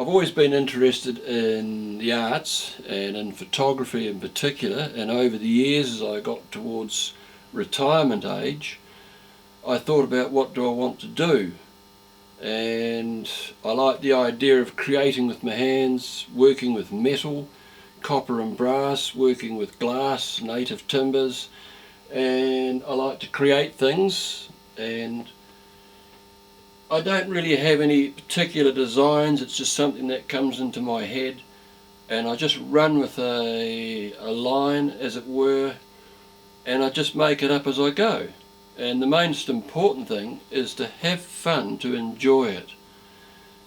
I've always been interested in the arts and in photography in particular, and over the years as I got towards retirement age I thought about what do I want to do, and I like the idea of creating with my hands, working with metal, copper and brass, working with glass, native timbers, and I like to create things. And I don't really have any particular designs, it's just something that comes into my head and I just run with a line, as it were, and I just make it up as I go. And the most important thing is to have fun, to enjoy it,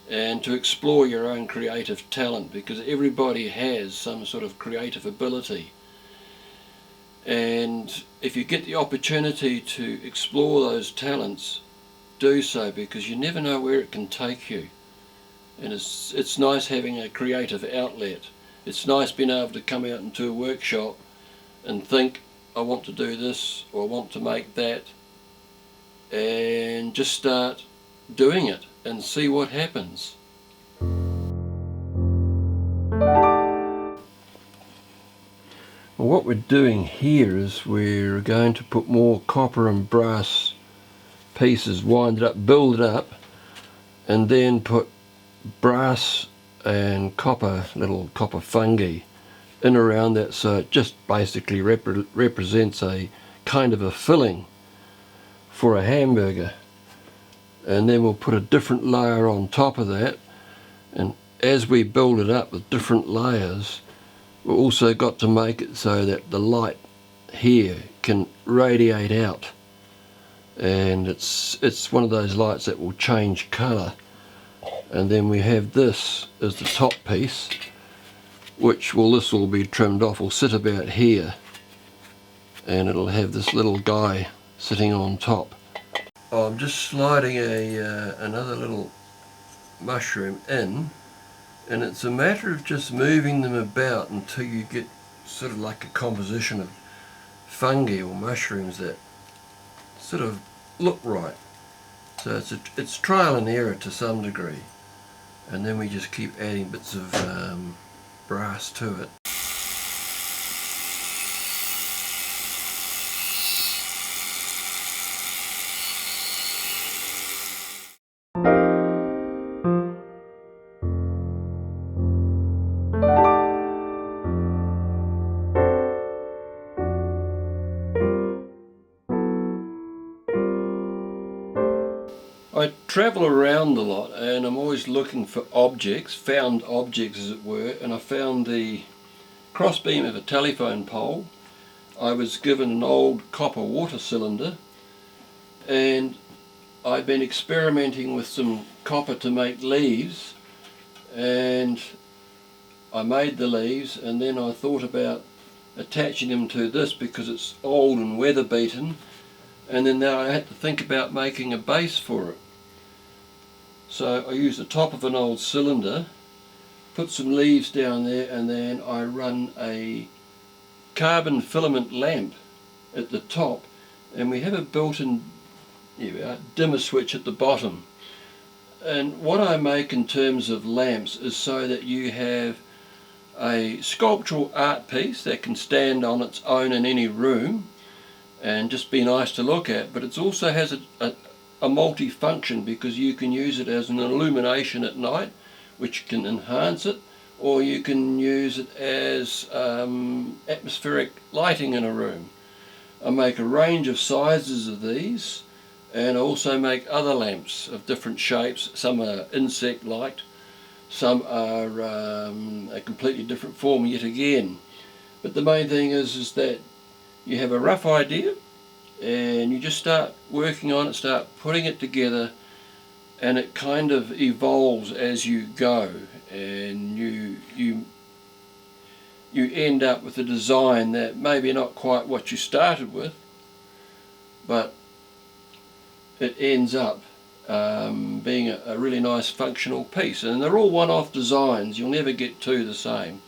and to explore your own creative talent, because everybody has some sort of creative ability. And if you get the opportunity to explore those talents, do so, because you never know where it can take you. And it's nice having a creative outlet. It's nice being able to come out into a workshop and think, I want to do this or I want to make that, and just start doing it and see what happens. Well, what we're doing here is we're going to put more copper and brass pieces, wind it up, build it up, and then put brass and copper, little copper fungi in around that, so it just basically represents a kind of a filling for a hamburger. And then we'll put a different layer on top of that, and as we build it up with different layers, we've also got to make it so that the light here can radiate out, and it's one of those lights that will change colour. And then we have this as the top piece, this will be trimmed off, will sit about here, and it'll have this little guy sitting on top. I'm just sliding another little mushroom in, and it's a matter of just moving them about until you get sort of like a composition of fungi or mushrooms that sort of look right. So it's trial and error to some degree, and then we just keep adding bits of brass to it. I travel around a lot and I'm always looking for objects, found objects as it were, and I found the crossbeam of a telephone pole. I was given an old copper water cylinder, and I'd been experimenting with some copper to make leaves, and I made the leaves, and then I thought about attaching them to this because it's old and weather beaten, and then now I had to think about making a base for it. So I used the top of an old cylinder, put some leaves down there, and then I run a carbon filament lamp at the top, and we have a built-in dimmer switch at the bottom. And what I make in terms of lamps is so that you have a sculptural art piece that can stand on its own in any room and just be nice to look at, but it also has a multi-function, because you can use it as an illumination at night, which can enhance it, or you can use it as atmospheric lighting in a room. I make a range of sizes of these, and I also make other lamps of different shapes. Some are insect-like, some are a completely different form yet again. But the main thing is that you have a rough idea, and you just start working on it, start putting it together, and it kind of evolves as you go, and you end up with a design that maybe not quite what you started with, but it ends up being a really nice functional piece. And they're all one-off designs, you'll never get two the same.